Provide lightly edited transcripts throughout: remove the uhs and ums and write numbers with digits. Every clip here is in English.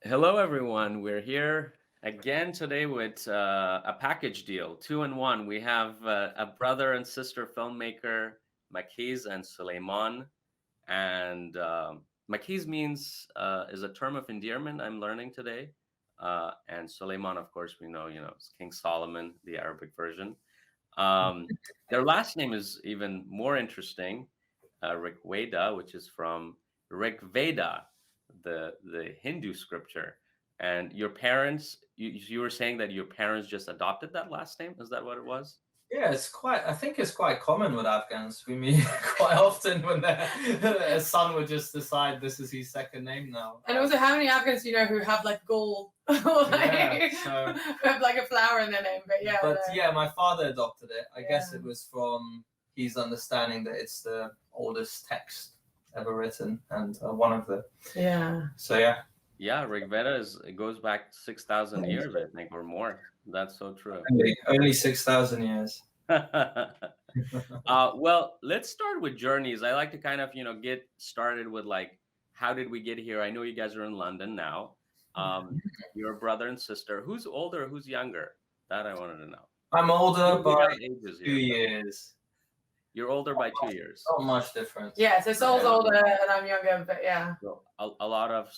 Hello, everyone. We're here again today with a package deal, two in one. We have a brother and sister filmmaker, Makez and Suleiman. And Makez means is a term of endearment. I'm learning today. And Suleiman, of course, we know, is King Solomon, the Arabic version. Um, their last name is even more interesting, Rikweda, which is from Rigveda, the Hindu scripture. And your parents, you were saying that your parents just adopted that last name. Is that what it was? Yeah, I think it's quite common with Afghans. We meet quite often when a son would just decide this is his second name now. And also, how many Afghans do you know who have like gold or Yeah, so have like a flower in their name? But yeah, yeah, my father adopted it. I guess it was from his understanding that it's the oldest text ever written and one of the. So yeah. Yeah, Rigveda it goes back 6,000 years, I think, or more. That's so true. Only 6,000 years. Well, let's start with journeys. I like to kind of, get started with like, how did we get here? I know you guys are in London now. Your brother and sister. Who's older? Who's younger? That I wanted to know. I'm older by ages 2 years. You're older by 2 years. Not much difference. Yeah, so Sol's older and I'm younger, but yeah. So a lot of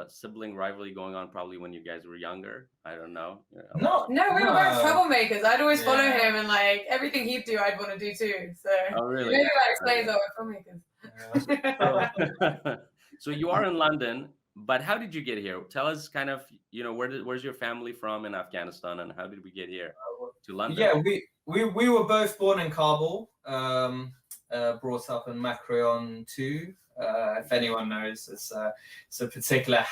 sibling rivalry going on probably when you guys were younger. I don't know. No, we were both troublemakers. I'd always follow him, and like everything he'd do, I'd want to do too. So really? Maybe that explains that we're filmmakers. So you are in London, but how did you get here? Tell us kind of, where's your family from in Afghanistan, and how did we get here to London? Yeah, we were both born in Kabul, brought up in Makrion too. If anyone knows, it's a particular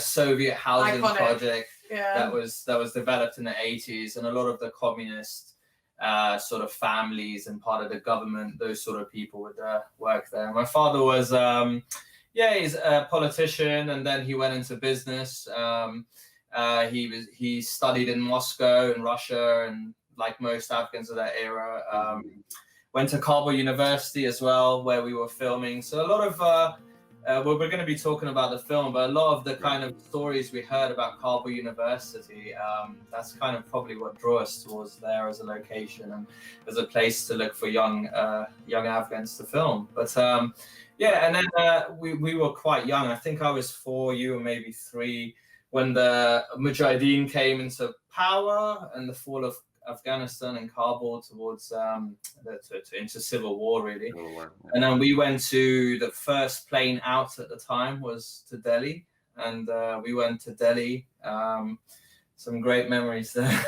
Soviet housing project that was developed in the 80s, and a lot of the communist sort of families and part of the government, those sort of people would work there. My father was, he's a politician, and then he went into business. He studied in Moscow in Russia, and like most Afghans of that era. Went to Kabul University as well, where we were filming. So a lot of, we're going to be talking about the film, but a lot of the kind of stories we heard about Kabul University, that's kind of probably what drew us towards there as a location and as a place to look for young Afghans to film. But and then we were quite young. I think I was 4, you were maybe 3, when the Mujahideen came into power and the fall of Afghanistan and Kabul towards into civil war, really. And then we went to, the first plane out at the time was to Delhi, and we went to Delhi. Some great memories there.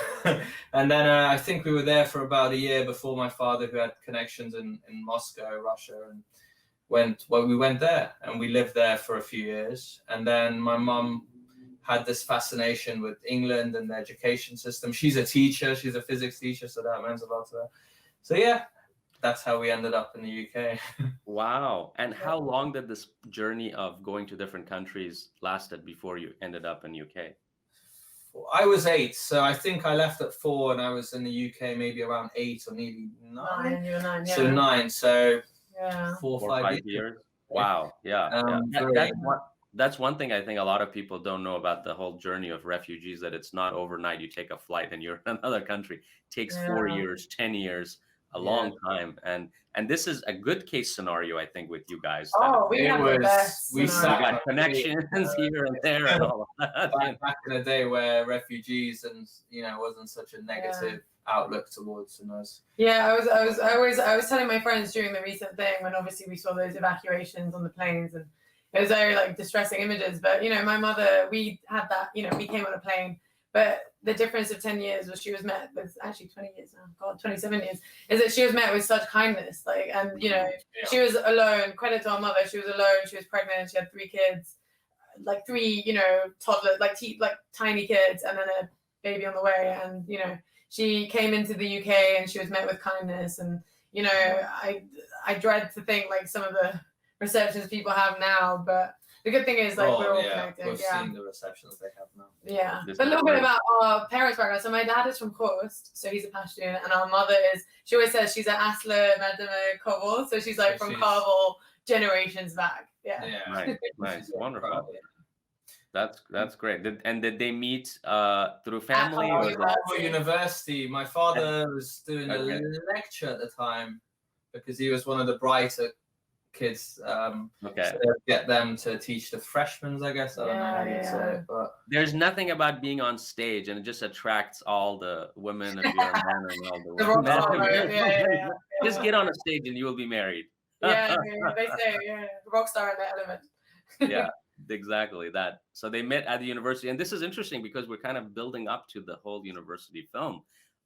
And then I think we were there for about a year before my father, who had connections in Moscow, Russia, and we went there and we lived there for a few years. And then my mum had this fascination with England and the education system. She's a teacher, she's a physics teacher, so that meant a lot to her. So yeah, that's how we ended up in the UK. Wow. And how long did this journey of going to different countries lasted before you ended up in UK? I was 8, so I think I left at 4 and I was in the UK maybe around 8 or maybe 9. You were 9, yeah. So 9, so 4 or 5 years. Wow, yeah. That's one thing I think a lot of people don't know about the whole journey of refugees, that it's not overnight. You take a flight and you're in another country. It takes 4 years, 10 years, a long time. And this is a good case scenario, I think, with you guys. We have the best. We got connections here and there and all of that. Back in the day where refugees and, wasn't such a negative outlook towards us. Yeah, I was telling my friends during the recent thing, when obviously we saw those evacuations on the planes, and it was very like distressing images. But my mother, we had that, we came on a plane, but the difference of 10 years was she was met with, actually 20 years now, God, 27 years, is that she was met with such kindness. She was alone. Credit to our mother, she was alone, she was pregnant, she had 3 kids, like 3, toddlers, like tiny kids, and then a baby on the way. And, she came into the UK and she was met with kindness. And, I dread to think like some of the receptions people have now, but the good thing is we're all connected. We've seen the receptions they have now. Yeah. But a little bit about our parents' background. So my dad is from Khost, so he's a Pashtun, and our mother she always says she's an Asla Madame Kabul, so she's like from Kabul generations back. Yeah. Nice. Wonderful. That's great. Did they meet through At family Kabul or Kabul University. University. My father was doing Okay. a lecture at the time because he was one of the brighter kids. Okay. So they'd get them to teach the freshmen, I guess. I don't know how you'd say it, but There's nothing about being on stage and it just attracts all the women if you're a man and all the The women. rock star, right? Yeah. Just get on a stage and you will be married. Yeah, they say, rock star in the element. Yeah, exactly that. So they met at the university, and this is interesting because we're kind of building up to the whole university film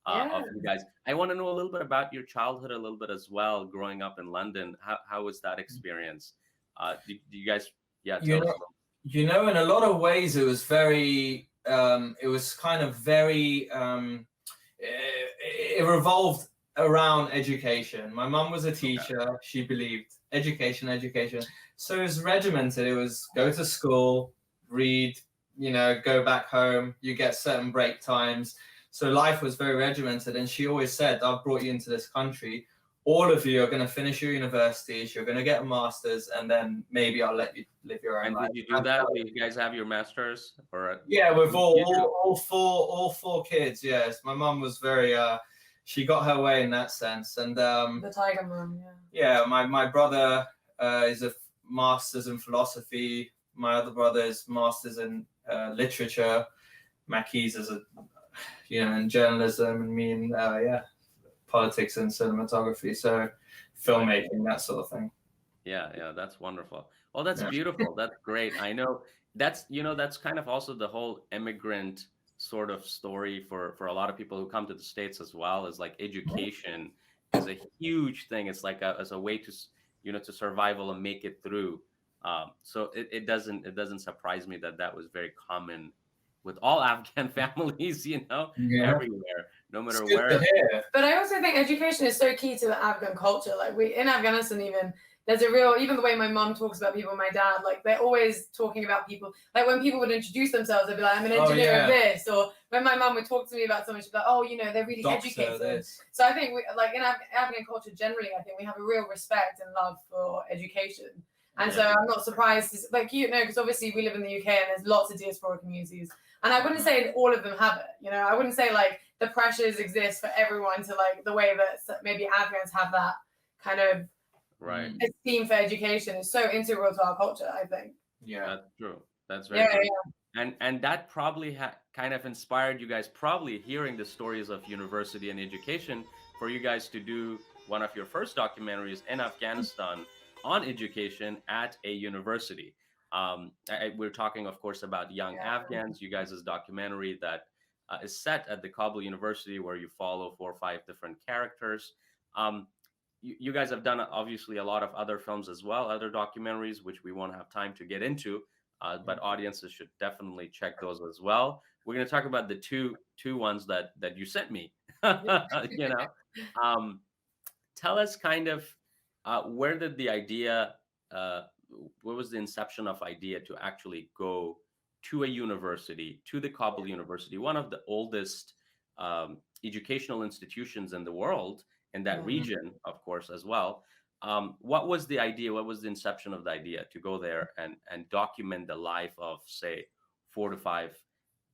of you guys. I want to know a little bit about your childhood, a little bit as well, growing up in London. How was that experience? Do you guys, tell us. You know, in a lot of ways, it was very, it was kind of very, it revolved around education. My mum was a teacher. She believed education. So it was regimented. It was go to school, read, go back home. You get certain break times. So life was very regimented. And she always said, I've brought you into this country. All of you are going to finish your universities. You're going to get a master's, and then maybe I'll let you live your own life. Did you do that? Do you guys have your masters? Yeah, with all four kids. Yes, my mum was very. She got her way in that sense, and the tiger mom. Yeah, my brother is a master's in philosophy. My other brother is master's in literature. Makez is in journalism, and me in politics and cinematography, so filmmaking, that sort of thing. Yeah, that's wonderful. Well, that's beautiful. That's great. I know that's kind of also the whole immigrant sort of story for a lot of people who come to the States as well, is like education is a huge thing. It's like as a way to to survival and make it through. So it doesn't surprise me that was very common with all Afghan families, everywhere, no matter where. But I also think education is so key to the Afghan culture. Like in Afghanistan, even there's even the way my mom talks about people, my dad, like they're always talking about people. Like when people would introduce themselves, they'd be like, I'm an engineer of this. Or when my mom would talk to me about someone, she'd be like, oh, they're really educated. So I think in Afghan culture generally, I think we have a real respect and love for education. And so I'm not surprised, because obviously we live in the UK and there's lots of diaspora communities. And I wouldn't say all of them have it, I wouldn't say like the pressures exist for everyone to like the way that maybe Afghans have that kind of esteem for education is so integral to our culture, I think. Yeah, that's true. That's very true. Yeah. And that probably kind of inspired you guys, probably hearing the stories of university and education, for you guys to do one of your first documentaries in Afghanistan on education at a university. We're talking, of course, about Young Afghans, you guys' documentary that is set at the Kabul University, where you follow 4 or 5 different characters. You guys have done obviously a lot of other films as well, other documentaries, which we won't have time to get into, but audiences should definitely check those as well. We're going to talk about the two ones that you sent me. Tell us kind of where did the idea, what was the inception of idea to actually go to a university, to the Kabul University, one of the oldest educational institutions in the world, in that region, of course, as well. What was the idea? What was the inception of the idea to go there and document the life of, say, 4 to 5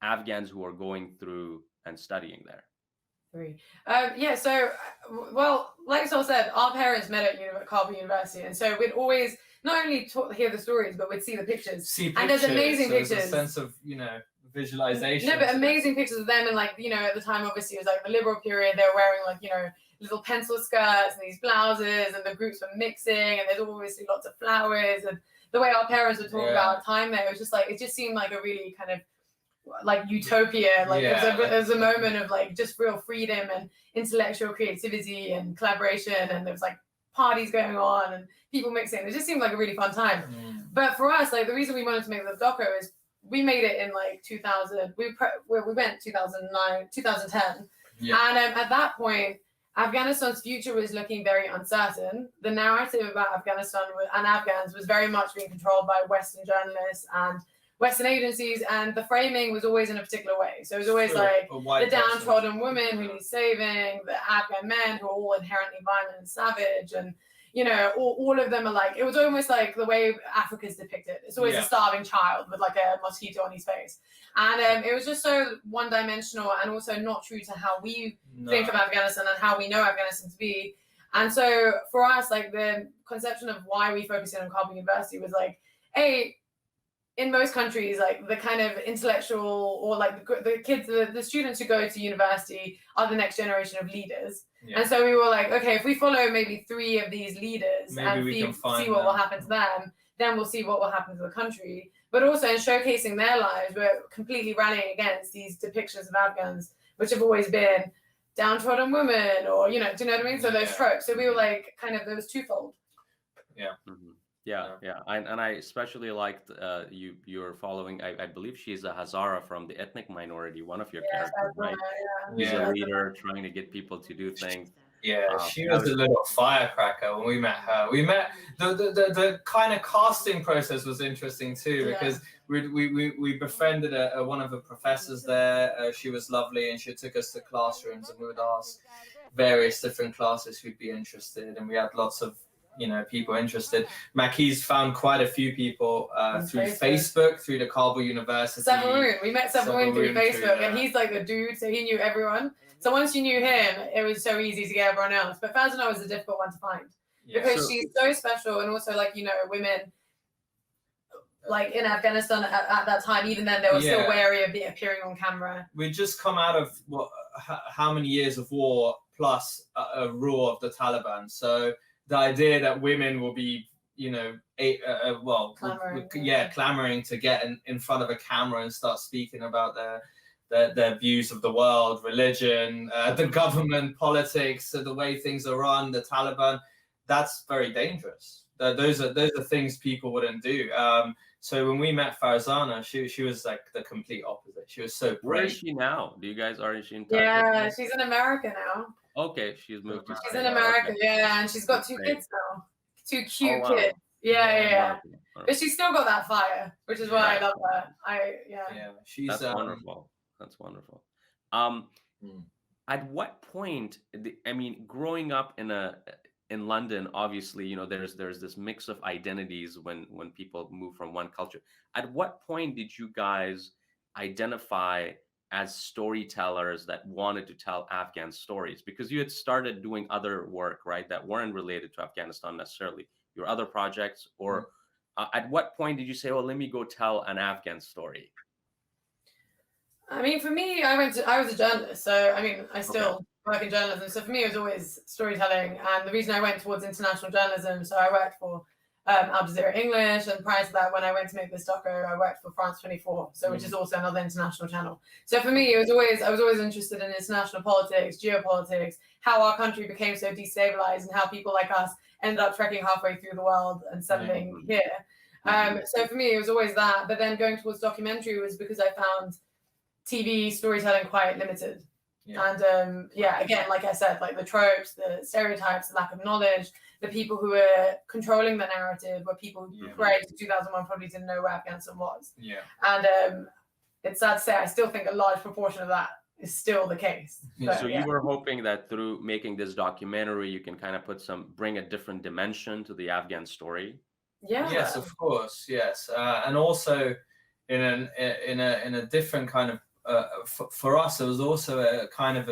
Afghans who are going through and studying there? So, well, like Sol said, our parents met at Kabul University, and so we'd always not only hear the stories, but we'd see the pictures. And there's amazing pictures. There's a sense of, visualization. No, but amazing pictures of them, and at the time, obviously, it was like the liberal period. They were wearing little pencil skirts and these blouses, and the groups were mixing, and there's obviously lots of flowers, and the way our parents would talk about our time there, it was just it just seemed like a really kind of utopia. There was a moment of just real freedom and intellectual creativity and collaboration, and there was parties going on and people mixing. It just seemed like a really fun time. But for us, the reason we wanted to make the doco is we made it in 2000. We went 2009, 2010, and at that point, Afghanistan's future was looking very uncertain. The narrative about Afghanistan and Afghans was very much being controlled by Western journalists and Western agencies, and the framing was always in a particular way. So it was always the downtrodden woman who needs saving, the Afghan men who are all inherently violent and savage, and you know, all of them are like, it was almost like the way Africa's depicted. It's always a starving child with like a mosquito on his face. And it was just so one-dimensional and also not true to how we think of Afghanistan and how we know Afghanistan to be. And so for us, like the conception of why we focused in on Kabul University was like, hey, in most countries, like the kind of intellectual or like the kids, the students who go to university are the next generation of leaders. And so we were like, okay, if we follow maybe 3 of these leaders and see what will happen to them, then we'll see what will happen to the country. But also in showcasing their lives, we're completely rallying against these depictions of Afghans, which have always been downtrodden women, or, you know, do you know what I mean? So those tropes. So we were like, kind of, there was twofold. Yeah. And I especially liked you're following, I believe she's a Hazara from the ethnic minority, one of your characters, right? She's a leader trying to get people to do things. She was a little firecracker when we met her. We met the kind of casting process was interesting too, because we befriended one of the professors there. She was lovely, and she took us to classrooms, and we would ask various different classes who'd be interested, and we had lots of, you know, people interested. Makez found quite a few people through Facebook, through the Kabul University. We met Savaroon through Facebook, and he's like a dude, so he knew everyone. So once you knew him, it was so easy to get everyone else. But Farzana was a difficult one to find because she's so special, and also, like, you know, women like in Afghanistan at that time, even then, they were still wary of appearing on camera. We'd just come out of how many years of war plus a rule of the Taliban. So the idea that women will be, you know, clamoring to get in front of a camera and start speaking about their views of the world, religion, the government, politics, the way things are run, the Taliban, that's very dangerous. Those are things people wouldn't do. So when we met Farzana, she was like the complete opposite. She was so brave. Where is she now? Do you guys, are she in touch? Yeah, she's in America now. Okay, she's moved to She's in America, and she's got 2 kids now. 2 cute kids. But she's still got that fire, which is why I love her. She's that's wonderful. That's wonderful. At what point, I mean, growing up in London, obviously, you know, there's this mix of identities when people move from one culture. At what point did you guys identify as storytellers that wanted to tell Afghan stories? Because you had started doing other work, right, that weren't related to Afghanistan necessarily, your other projects, or at what point did you say, well, let me go tell an Afghan story? I mean, for me, I was a journalist, so I mean, I still work in journalism. So for me, it was always storytelling, and the reason I went towards international journalism, so I worked for Al Jazeera English, and prior to that, when I went to make this doco, I worked for France 24, so which is also another international channel. So for me, I was always interested in international politics, geopolitics, how our country became so destabilized, and how people like us ended up trekking halfway through the world and settling here. So for me, it was always that. But then going towards documentary was because I found TV storytelling quite limited. And again, like I said, like the tropes, the stereotypes, the lack of knowledge, the people who were controlling the narrative were people who prior to 2001 probably didn't know where Afghanistan was. And it's sad to say, I still think a large proportion of that is still the case. But, so you were hoping that through making this documentary, you can kind of bring a different dimension to the Afghan story. Yes, of course. Yes. And also in a different kind of, for us, it was also a kind of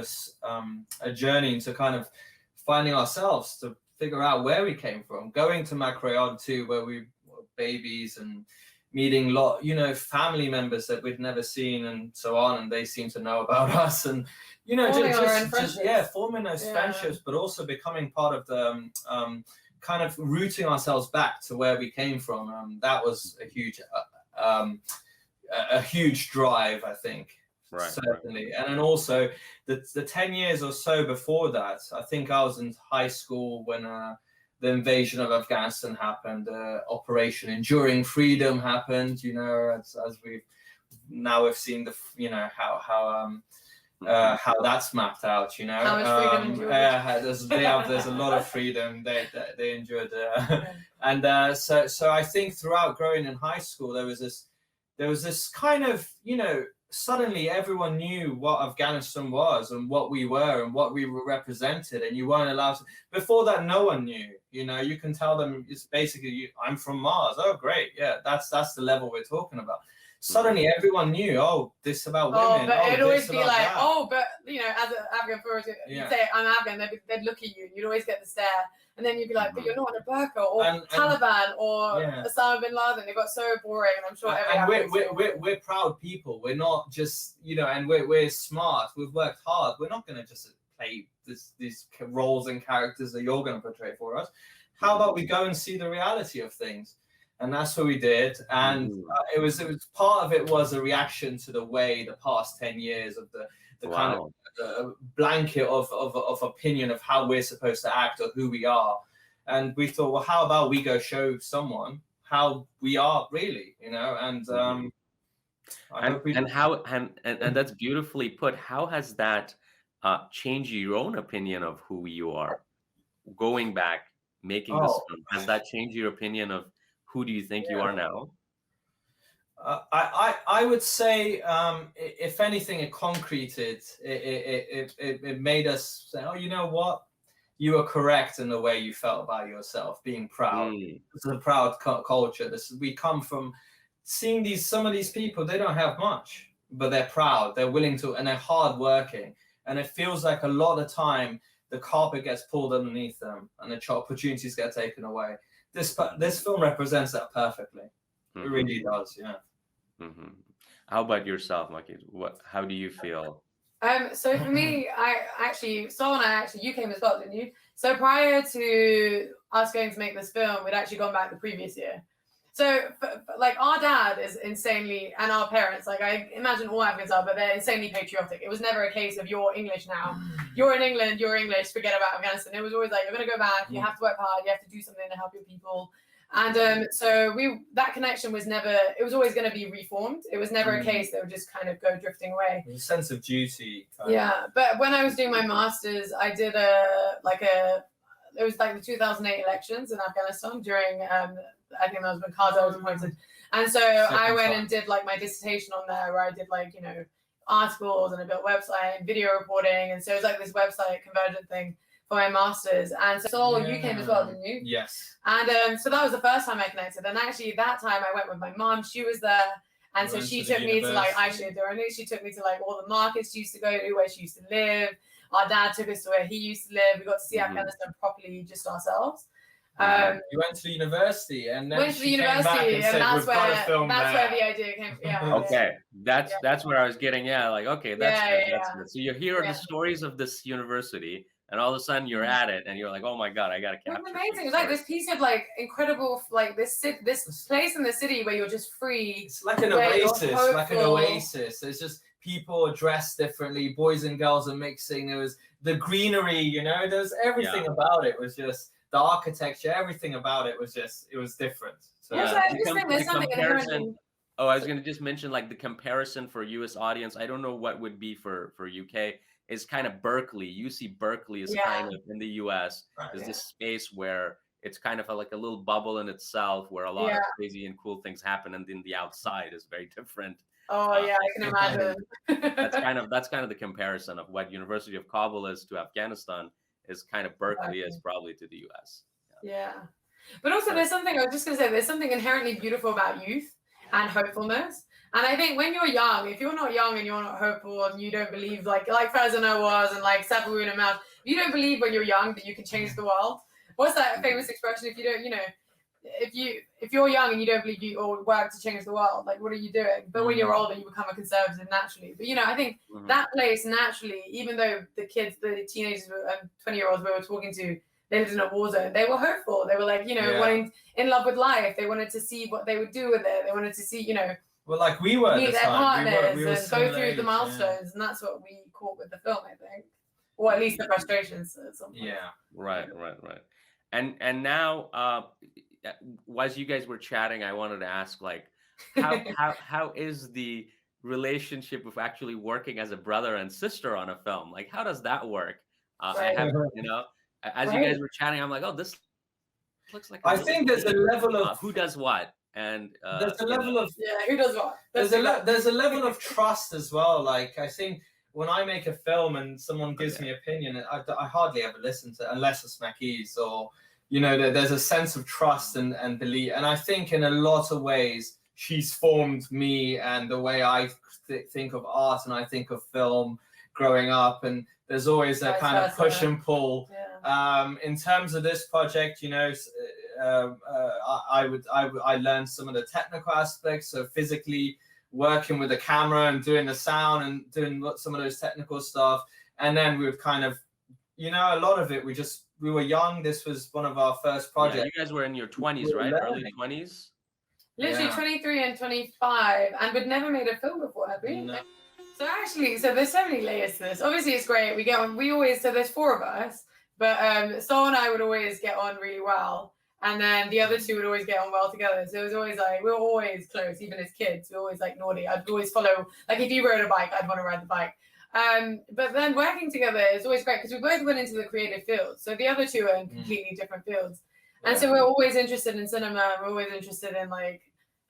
a journey into kind of finding ourselves, to figure out where we came from. Going to Makez too, where we were babies, and meeting family members that we'd never seen and so on, and they seem to know about us, and forming those friendships, but also becoming part of the kind of rooting ourselves back to where we came from. That was a huge drive, I think. Right, certainly. And then also the 10 years or so before that, I think I was in high school when the invasion of Afghanistan happened, Operation Enduring Freedom happened, as we've seen how that's mapped out, How much freedom endured. There's a lot of freedom they endured. And so I think throughout growing in high school, there was this kind of, suddenly everyone knew what Afghanistan was and what we were and what we represented, and you weren't allowed to. Before that, no one knew. You know, you can tell them it's basically, I'm from Mars. Oh, great. Yeah, that's the level we're talking about. Suddenly everyone knew, oh, this about women. But it'd always be like, that. oh, but you know, as an Afghan person, you'd say I'm Afghan, they'd look at you, you'd always get the stare, and then you'd be like, but you're not in a burqa, or Taliban, or Osama bin Laden. They got so boring, and I'm sure we're proud people. We're not just, you know, and we're smart. We've worked hard. We're not going to just play these roles and characters that you're going to portray for us. How about we go and see the reality of things? And that's what we did. And it was part of it was a reaction to the way the past 10 years of the kind of blanket of opinion of how we're supposed to act or who we are. And we thought, well, how about we go show someone how we are really, you know? And and that's beautifully put. How has that changed your own opinion of who you are? Going back, making this film, has that changed your opinion of who do you think you are now? I would say, if anything, it concreted. It made us say, oh, you know what? You were correct in the way you felt about yourself, being proud. It's a proud culture. We come from seeing some of these people, they don't have much, but they're proud, they're willing to, and they're hardworking. And it feels like a lot of time, the carpet gets pulled underneath them and the opportunities get taken away. This film represents that perfectly. It really does, yeah. How about yourself, Makez? How do you feel? So for me, you came as well, didn't you? So prior to us going to make this film, we'd actually gone back the previous year. So like our dad is insanely, and our parents, like I imagine all Afghans are, but they're insanely patriotic. It was never a case of you're English now, you're in England, you're English, forget about Afghanistan. It was always like, you're going to go back, you have to work hard, you have to do something to help your people. And so that connection was never, it was always going to be reformed. It was never a case that would just kind of go drifting away. There's a sense of duty. But when I was doing my master's, I did it was like the 2008 elections in Afghanistan during, I think that was when Karzai was appointed. And so I went and did like my dissertation on there, where I did like, you know, articles and I built website and video reporting. And so it was like this website convergent thing for my master's. And so you came as well, didn't you? Yes. And so that was the first time I connected. And actually that time I went with my mom, she was there. And so she took me to like, she took me to like all the markets she used to go to, where she used to live. Our dad took us to where he used to live. We got to see Afghanistan properly just ourselves. You went to the university, and then she came back and said, that's "We've got to film that's there." where the idea came from. Yeah. Okay, that's where I was getting. Yeah, like okay, that's good. That's good. So you hear the Yeah. stories of this university, and all of a sudden you're at it, and you're like, oh my god, I gotta capture. It's amazing. It's like this piece of like incredible, like this place in the city where you're just free. It's like an oasis. There's just people dressed differently. Boys and girls are mixing. There was the greenery, you know. There's everything about it was just. The architecture, everything about it was different. So I was going to just mention like the comparison for US audience. I don't know what would be for UK. Is kind of Berkeley. UC Berkeley is kind of in the US. Is this space where it's kind of like a little bubble in itself, where a lot of crazy and cool things happen, and then the outside is very different. I can imagine. that's kind of the comparison of what University of Kabul is to Afghanistan. Is kind of Berkeley is probably to the US. Yeah. But also there's something, I was just going to say, there's something inherently beautiful about youth and hopefulness. And I think when you're young, if you're not young and you're not hopeful and you don't believe, like Fazana was and like Safawoon and Mount, if you don't believe when you're young that you can change the world, what's that famous expression? If you don't, you know, if you're young and you don't believe you or work to change the world, like what are you doing? But when you're older, you become a conservative naturally. But you know, I think that place naturally, even though the kids, the teenagers and 20-year-olds we were talking to, they lived in a war zone. They were hopeful. They were like, you know, wanting in love with life. They wanted to see what they would do with it. They wanted to see, you know, well, like we were meet their partners we were and go through the milestones, and that's what we caught with the film, I think, or at least the frustrations at some point. Yeah, right. And now, as you guys were chatting, I wanted to ask, like, how is the relationship of actually working as a brother and sister on a film? Like, how does that work? I have, you know, as you guys were chatting, I'm like, oh, this looks like. I think there's a level of who does what, and there's a level of who does what. There's a level of trust as well. Like I think when I make a film and someone gives me opinion, I hardly ever listen to it unless it's Makez or. you know, there's a sense of trust and belief. And I think in a lot of ways, she's formed me and the way I think of art and I think of film growing up. And there's always a kind of push and pull. In terms of this project, you know, I learned some of the technical aspects, so physically working with the camera and doing the sound and doing some of those technical stuff. And then we would kind of, you know, a lot of it, we were young. This was one of our first projects. You guys were in your 20s, right? Early 20s? Literally 23 and 25, and we'd never made a film before, had we? No. So actually, so there's so many layers to this. Obviously, it's great. So there's 4 of us, but Sol and I would always get on really well. And then the other 2 would always get on well together. So it was always like, we were always close, even as kids. We were always like naughty. I'd always follow, like if you rode a bike, I'd want to ride the bike. But then working together is always great because we both went into the creative field. So the other 2 are in completely different fields. And so we're always interested in cinema. We're always interested in like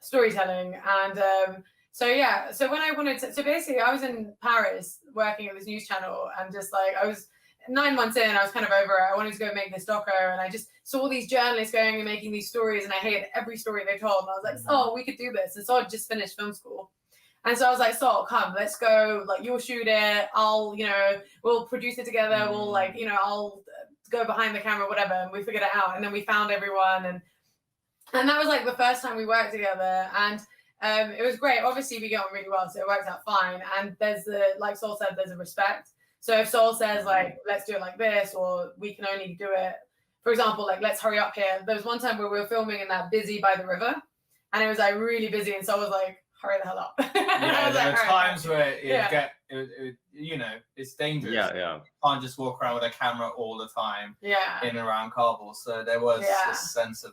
storytelling. And so when I wanted to, so basically I was in Paris working at this news channel, and just like, I was 9 months in, I was kind of over it. I wanted to go make this doco, and I just saw these journalists going and making these stories, and I hated every story they told. And I was like, oh, we could do this. And so I just finished film school. And so I was like, Sol, come, let's go. Like, you'll shoot it. I'll, you know, we'll produce it together. We'll like, you know, I'll go behind the camera, whatever. And we figured it out. And then we found everyone. And that was like the first time we worked together. And it was great. Obviously, we get on really well, so it works out fine. And there's like Sol said, there's a respect. So if Sol says like, let's do it like this, or we can only do it, for example, like, let's hurry up here. There was one time where we were filming in that busy by the river, and it was like really busy. And Sol was like, hurry the hell up. Yeah, there are times where you know, it's dangerous. Yeah. You can't just walk around with a camera all the time. Yeah. In and around Kabul. So there was a sense of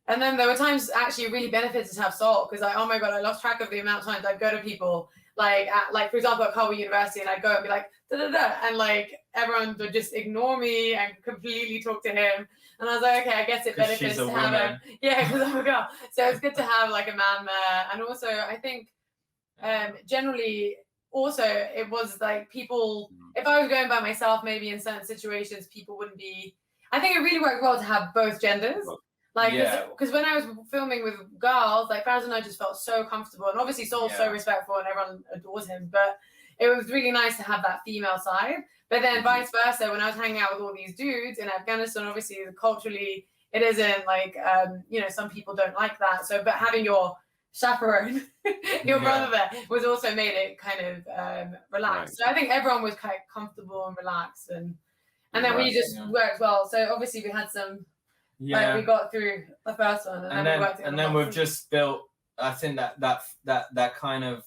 and then there were times actually it really benefited to have Sol, because oh my god, I lost track of the amount of times I'd go to people like for example at Kabul University, and I'd go and be like da da da, and like everyone would just ignore me and completely talk to him. And I was like, okay, I guess it benefits to have him. Yeah, because I'm a girl. So it's good to have like a man there. And also, I think generally, also, it was like people, if I was going by myself, maybe in certain situations, people wouldn't be, I think it really worked well to have both genders. Like, because when I was filming with girls, like Faraz and I just felt so comfortable. And obviously, Sol's so respectful and everyone adores him. But it was really nice to have that female side. But then vice versa, when I was hanging out with all these dudes in Afghanistan, obviously culturally it isn't like, you know, some people don't like that. So, but having your chaperone, your brother there, was also made it kind of relaxed. So I think everyone was quite comfortable and relaxed, and then we just worked well. So obviously we had some, like, we got through the first one, and then we worked. And then we've just built, I think that kind of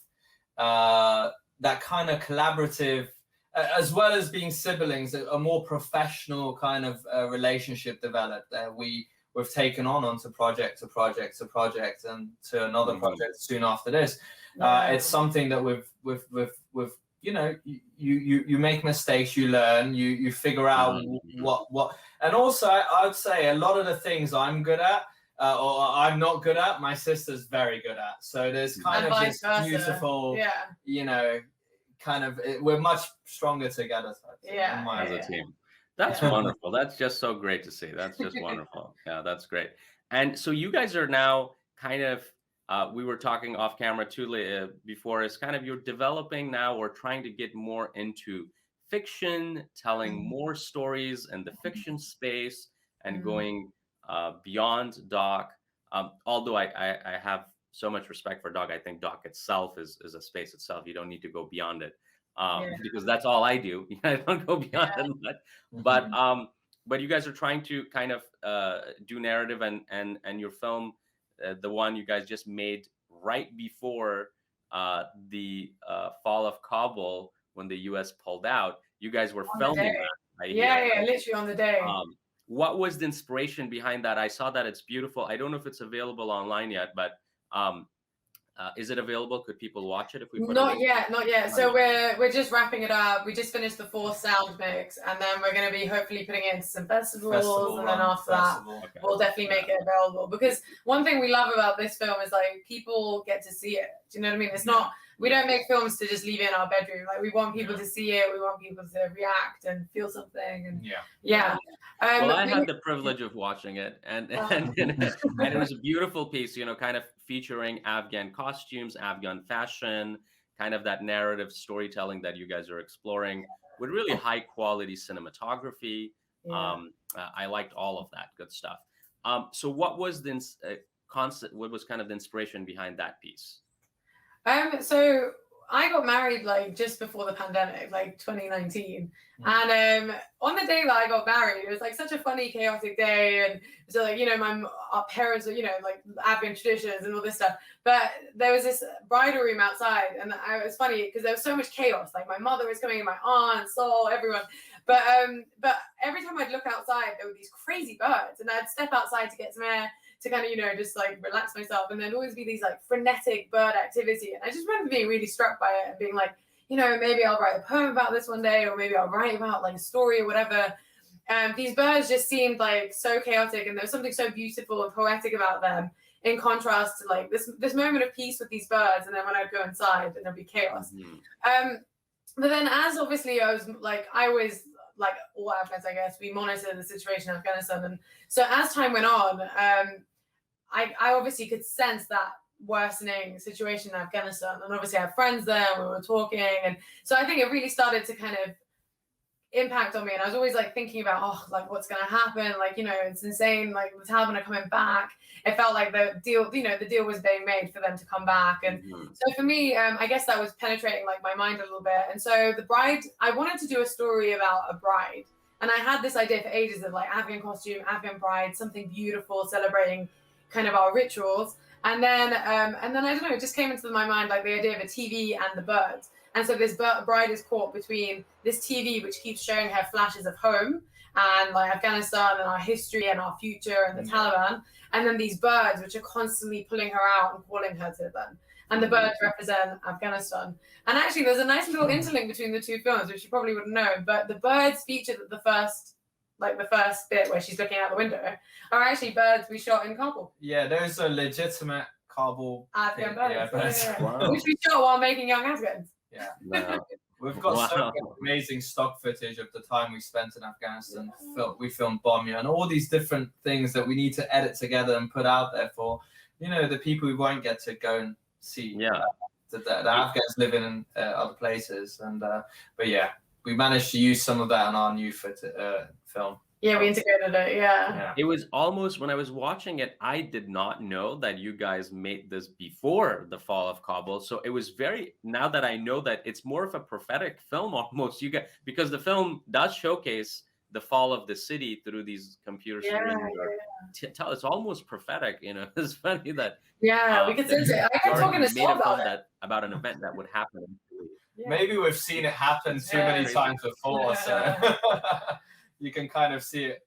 collaborative. As well as being siblings, a more professional kind of relationship developed. We've taken onto project to project to project, and to another project soon after this. It's something that we've you know, you make mistakes, you learn, you figure out what. And also, I would say a lot of the things I'm good at or I'm not good at, my sister's very good at. So there's kind of this beautiful, you know, kind of, we're much stronger together as a team. That's wonderful. That's just so great to see. That's just wonderful. Yeah, that's great. And so you guys are now kind of, we were talking off camera too before, is kind of you're developing now or trying to get more into fiction, telling more stories in the fiction space, and going beyond doc. Although I have so much respect for doc. I think doc itself is a space itself. You don't need to go beyond it, because that's all I do. I don't go beyond it. But you guys are trying to kind of do narrative, and your film, the one you guys just made right before the fall of Kabul, when the U.S. pulled out, you guys were filming that. Literally on the day. What was the inspiration behind that? I saw that it's beautiful. I don't know if it's available online yet, but Is it available? Could people watch it if we put Not it? yet, not yet. So we're just wrapping it up. We just finished the 4th sound mix, and then we're going to be hopefully putting it into some festivals, and then after that, we'll definitely make it available. Because one thing we love about this film is like people get to see it. Do you know what I mean? It's not. We don't make films to just leave it in our bedroom. Like we want people to see it. We want people to react and feel something. And yeah. Well, I had the privilege of watching it, and it was a beautiful piece. You know, kind of featuring Afghan costumes, Afghan fashion, kind of that narrative storytelling that you guys are exploring with really high quality cinematography. I liked all of that good stuff. So, what was the what was kind of the inspiration behind that piece? So I got married like just before the pandemic, like 2019. And on the day that I got married, it was like such a funny, chaotic day. And so like, you know, our parents were, you know, like Afghan traditions and all this stuff. But there was this bridal room outside, and it was funny because there was so much chaos. Like my mother was coming, and my aunt, Sol, everyone. But every time I'd look outside, there were these crazy birds, and I'd step outside to get some air, to kind of, you know, just like relax myself. And there'd always be these like frenetic bird activity. And I just remember being really struck by it and being like, you know, maybe I'll write a poem about this one day, or maybe I'll write about like a story or whatever. These birds just seemed like so chaotic, and there was something so beautiful and poetic about them, in contrast to like this moment of peace with these birds. And then when I'd go inside and there'd be chaos. But then as obviously I always, like all Afghans, I guess, we monitor the situation in Afghanistan. And so as time went on, I obviously could sense that worsening situation in Afghanistan. And obviously I have friends there, we were talking. And so I think it really started to kind of impact on me. And I was always like thinking about, oh, like what's going to happen? Like, you know, it's insane. Like the Taliban are coming back. It felt like the deal, you know, the deal was being made for them to come back. And so for me, I guess that was penetrating like my mind a little bit. And so the bride, I wanted to do a story about a bride. And I had this idea for ages of like Afghan costume, Afghan bride, something beautiful, celebrating kind of our rituals. And then I don't know, it just came into my mind like the idea of a TV and the birds. And so this bride is caught between this TV, which keeps showing her flashes of home and like Afghanistan and our history and our future and the Taliban, and then these birds, which are constantly pulling her out and calling her to them. And the birds represent Afghanistan. And actually, there's a nice little interlink between the two films, which you probably wouldn't know. But the birds featured at the first bit where she's looking out the window are actually birds we shot in Kabul. Yeah, those are legitimate Kabul Afghan birds, Wow. which we shot while making Young Afghans. Yeah, wow. We've got so much amazing stock footage of the time we spent in Afghanistan. We filmed Bomia and all these different things that we need to edit together and put out there for, you know, the people who won't get to go and see. The Afghans living in other places. And but yeah, we managed to use some of that in our new film. Yeah, we integrated it. Yeah. It was almost, when I was watching it, I did not know that you guys made this before the fall of Kabul. So it was now that I know that it's more of a prophetic film almost, you get, because the film does showcase the fall of the city through these computer screens. It's almost prophetic, you know. It's funny that we could sense it. I kept talking to Saul about an event that would happen. Maybe we've seen it happen too many times before, so you can kind of see it.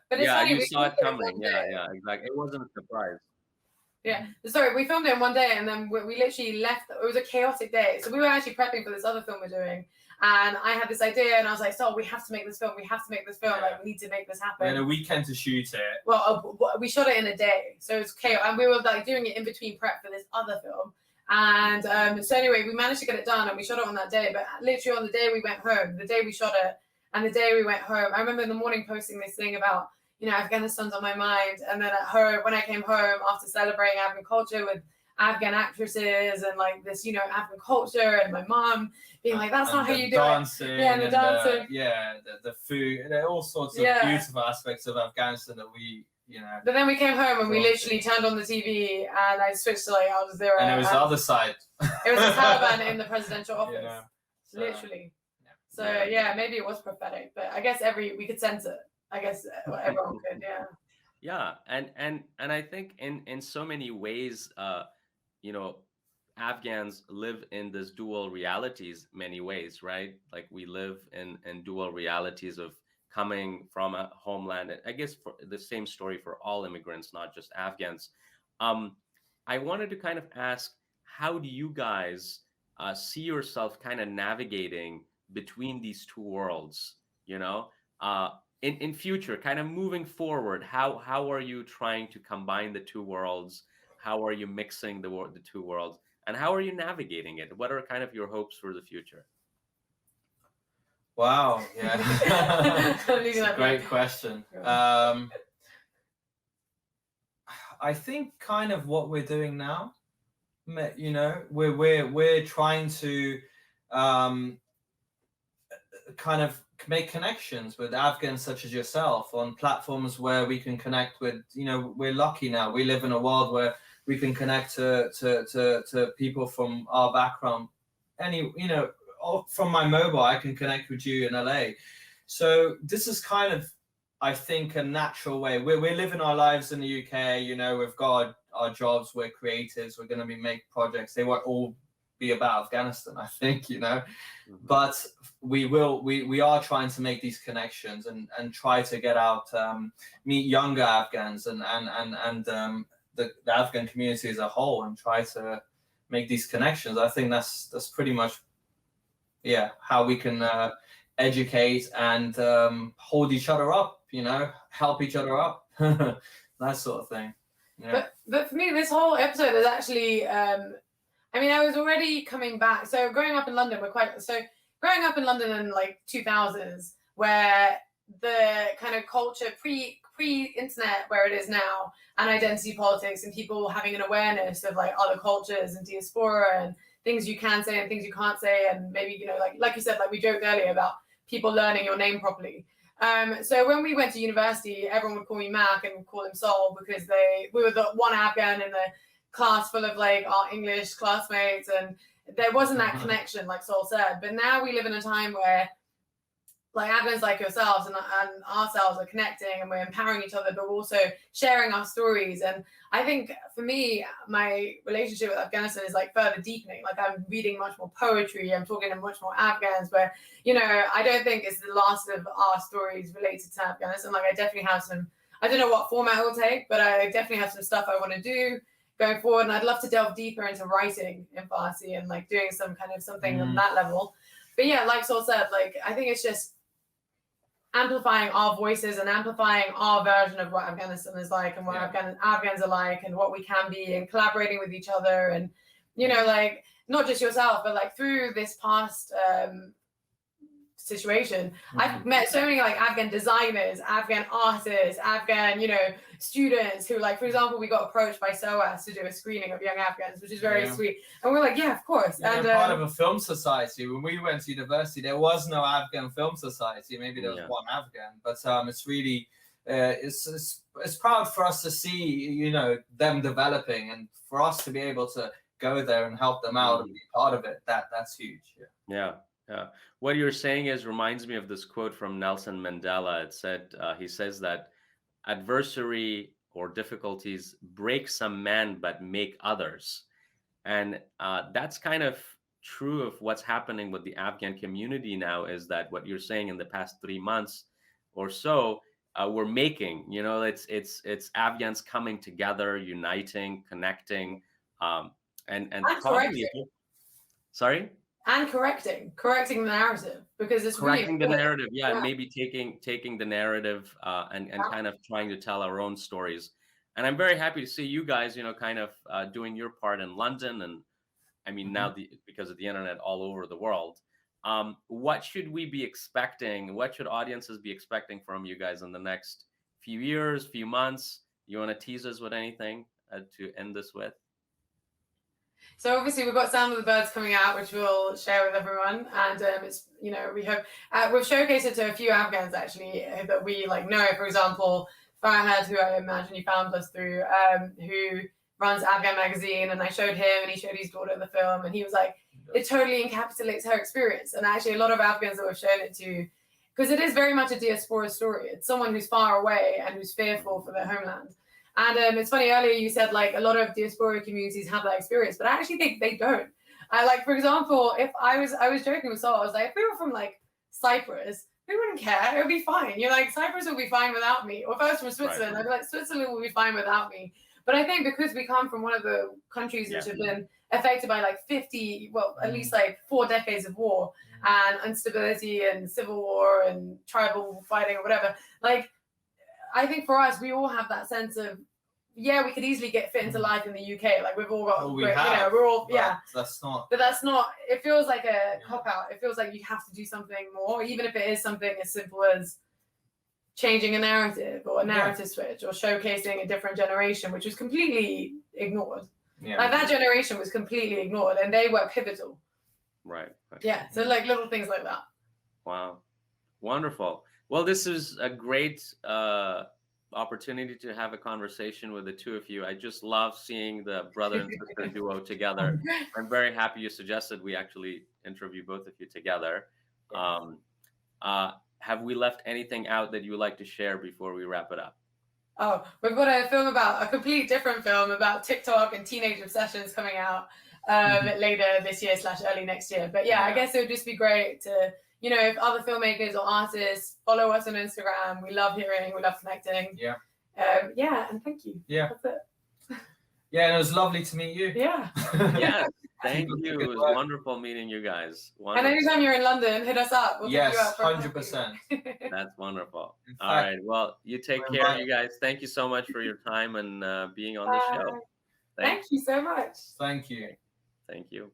But it's funny, you saw it coming. Yeah, exactly. It wasn't a surprise. Yeah, sorry, we filmed it in one day, and then we literally left. It was a chaotic day, so we were actually prepping for this other film we're doing, and I had this idea, and I was like, "So we have to make this film. We have to make this film. Like, we need to make this happen." We had a weekend to shoot it. Well, we shot it in a day, so it's chaos, and we were like doing it in between prep for this other film. And so anyway, we managed to get it done, and we shot it on that day. But literally on the day we went home, the day we shot it, and the day we went home, I remember in the morning posting this thing about, you know, Afghanistan's on my mind. And then when I came home after celebrating Afghan culture with Afghan actresses and like this, you know, Afghan culture, and my mom being like, "That's not how you do dancing, it." Yeah, and the dancing. The food. There are all sorts of beautiful aspects of Afghanistan that we, you know. But then we came home and we literally turned on the TV, and I switched to like Al Jazeera. And it was the other side. It was the Taliban in the presidential office. Yeah. Literally. So maybe it was prophetic, but I guess we could sense it. I guess everyone could, and I think in so many ways, you know, Afghans live in this dual realities many ways, right? Like we live in dual realities of coming from a homeland. I guess for the same story for all immigrants, not just Afghans. I wanted to kind of ask, how do you guys see yourself kind of navigating between these two worlds? You know, in future, kind of moving forward, how are you trying to combine the two worlds? How are you mixing the two worlds? And how are you navigating it? What are kind of your hopes for the future? Wow, yeah. It's a great question. I think kind of what we're doing now, you know, we're trying to kind of make connections with Afghans such as yourself on platforms where we can connect with, you know, we're lucky now. We live in a world where we can connect to people from our background. You know, from my mobile, I can connect with you in LA. So this is kind of, I think, a natural way. We're living our lives in the UK, you know, we've got our jobs, we're creatives, we're going to be make projects. They won't all be about Afghanistan, I think, you know, but we are trying to make these connections and try to get out, meet younger Afghans and the Afghan community as a whole, and try to make these connections. I think that's pretty much, yeah, how we can educate and hold each other up, you know, help each other up, that sort of thing. Yeah. But for me, this whole episode is actually, I mean, I was already coming back. So growing up in London, growing up in London in like 2000s, where the kind of culture pre-internet where it is now, and identity politics and people having an awareness of like other cultures and diaspora and things you can say and things you can't say, and maybe, you know, like you said, like we joked earlier about people learning your name properly. So when we went to university, everyone would call me Mac and would call him Sol, because we were the one Afghan in the class full of like our English classmates, and there wasn't that connection, like Sol said. But now we live in a time where like Afghans like yourselves and ourselves are connecting, and we're empowering each other, but also sharing our stories. And I think for me, my relationship with Afghanistan is like further deepening. Like I'm reading much more poetry, I'm talking to much more Afghans, where, you know, I don't think it's the last of our stories related to Afghanistan. Like I definitely have some, I don't know what format it will take, but I definitely have some stuff I want to do going forward. And I'd love to delve deeper into writing in Farsi and like doing some kind of something on that level. But yeah, like Sol said, like I think it's just amplifying our voices and amplifying our version of what Afghanistan is like, and what Afghans are like, and what we can be, and collaborating with each other. And, you know, like not just yourself, but like through this past situation, I've met so many like Afghan designers, Afghan artists, Afghan, you know, students who, like, for example, we got approached by SOAS to do a screening of Young Afghans, which is very sweet. And we're like, yeah, of course. Yeah, and part of a film society. When we went to university, there was no Afghan film society. Maybe there was one Afghan, but it's really, it's proud for us to see, you know, them developing, and for us to be able to go there and help them out and be part of it. That's huge. Yeah. What you're saying reminds me of this quote from Nelson Mandela. It said, he says that adversity or difficulties break some men but make others. And that's kind of true of what's happening with the Afghan community now, is that what you're saying in the past 3 months or so, we're making, you know, it's Afghans coming together, uniting, connecting, and probably, sorry? And correcting the narrative, because it's correcting really the narrative, maybe taking the narrative and kind of trying to tell our own stories. And I'm very happy to see you guys, you know, kind of doing your part in London, and I mean now because of the internet, all over the world. What should we be expecting? What should audiences be expecting from you guys in the next few years, few months? You want to tease us with anything to end this with? So obviously we've got Sound of the Birds coming out, which we'll share with everyone, and it's, you know, we hope we've showcased it to a few Afghans actually that we like know. For example, Farhad, who I imagine you found us through, who runs Afghan magazine, and I showed him, and he showed his daughter the film, and he was like, it totally encapsulates her experience. And actually a lot of Afghans that we've shown it to, because it is very much a diaspora story. It's someone who's far away and who's fearful for their homeland. And it's funny, earlier you said like a lot of diaspora communities have that experience, but I actually think they don't. Like, for example, if I was joking with Sol, I was like, if we were from like Cyprus, we wouldn't care. It would be fine. You're like, Cyprus will be fine without me. Or if I was from Switzerland, I'd be like, Switzerland will be fine without me. But I think because we come from one of the countries which have been affected by like 50, well, at least like 4 decades of war and instability and civil war and tribal fighting or whatever, like, I think for us, we all have that sense of, yeah, we could easily get fit into life in the UK. Like, we've all got, great, you know, we're all, That's not. But that's not, it feels like a cop-out. It feels like you have to do something more, even if it is something as simple as changing a narrative or a narrative switch or showcasing a different generation, which was completely ignored. Yeah. Like, that generation was completely ignored, and they were pivotal. Right. Yeah, so like little things like that. Wow. Wonderful. Well, this is a great opportunity to have a conversation with the two of you. I just love seeing the brother and sister duo together. I'm very happy you suggested we actually interview both of you together. Have we left anything out that you would like to share before we wrap it up? Oh, we've got a film about a complete different film about TikTok and teenage obsessions coming out later this year / early next year. But yeah, I guess it would just be great to, you know, if other filmmakers or artists follow us on Instagram. We love hearing, we love connecting. Yeah. And thank you. Yeah. That's it. Yeah, and it was lovely to meet you. Yeah. Yeah. Thank you. It was wonderful meeting you guys. And anytime you're in London, hit us up. We'll yes, pick you up for 100%. That's wonderful. In All fact, right. Well, you take care, you guys. Thank you so much for your time and being on the show. Thank you so much. Thank you. Thank you.